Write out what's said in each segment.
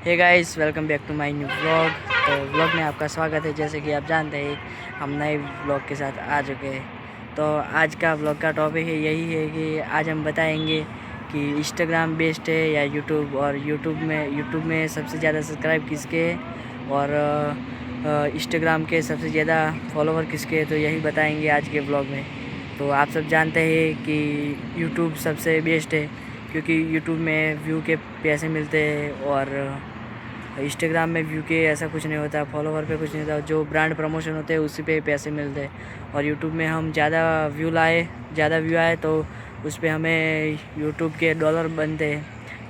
Hey guys, welcome back to my new vlog. तो vlog में आपका स्वागत है। जैसे कि आप जानते हैं, हम नए व्लॉग के साथ आ चुके हैं। तो आज का व्लॉग का टॉपिक है यही है कि आज हम बताएंगे कि इंस्टाग्राम बेस्ट है या यूट्यूब, और यूट्यूब में सबसे ज़्यादा सब्सक्राइब किसके हैं और इंस्टाग्राम के सबसे ज़्यादा फॉलोवर किसके हैं। तो यही बताएंगे आज के व्लॉग में। तो आप सब जानते हैं कि यूट्यूब सबसे बेस्ट है, क्योंकि यूट्यूब में व्यू के पैसे मिलते हैं और इंस्टाग्राम में व्यू के ऐसा कुछ नहीं होता, फॉलोवर पे कुछ नहीं होता। जो ब्रांड प्रमोशन होते हैं उसी पे पैसे मिलते हैं। और यूट्यूब में हम ज़्यादा व्यू आए तो उस पर हमें यूट्यूब के डॉलर बनते हैं,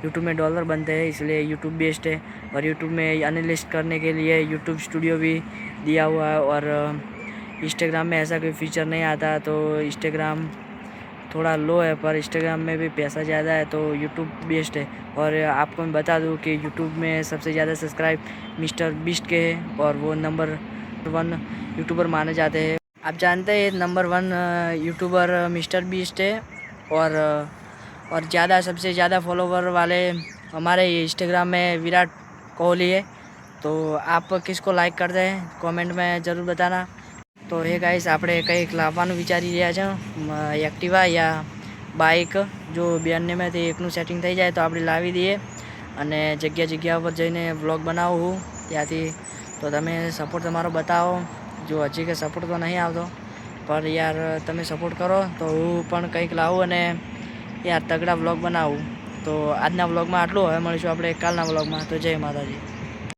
यूट्यूब में डॉलर बनते हैं। इसलिए यूट्यूब बेस्ट है। और यूट्यूब में एनालिस्ट करने के लिए यूट्यूब स्टूडियो भी दिया हुआ है। और इंस्टाग्राम में ऐसा कोई फीचर नहीं आता, तो इंस्टाग्राम थोड़ा लो है, पर इंस्टाग्राम में भी पैसा ज़्यादा है, तो यूट्यूब बेस्ट है। और आपको मैं बता दूं कि यूट्यूब में सबसे ज़्यादा सब्सक्राइब मिस्टर बीस्ट के हैं, और वो नंबर 1 यूट्यूबर माने जाते हैं। आप जानते हैं नंबर 1 यूट्यूबर मिस्टर बीस्ट है। और सबसे ज़्यादा फॉलोवर वाले हमारे इंस्टाग्राम में विराट कोहली है। तो आप किसको लाइक करते हैं कमेंट में ज़रूर बताना। तो हे ગાઈસ, આપણે કંઈક લાવવાનું વિચારી રહ્યા છે, એક્ટિવા યા બાઇક। જો બંનેમાંથી એકનું સેટિંગ થઈ જાય તો આપણે લાવી દઈએ અને જગ્યા ઉપર જઈને વ્લોગ બનાવું હું ત્યાંથી। તો તમે સપોર્ટ તમારો બતાવો। જો હજી કે સપોર્ટ તો નહીં આવતો, પણ યાર તમે સપોર્ટ કરો તો હું પણ કંઈક લાવું અને યાર તગડા વ્લોગ બનાવું। તો આજના વ્લોગમાં આટલું, હવે મળીશું આપણે કાલના વ્લોગમાં। તો જય માતાજી।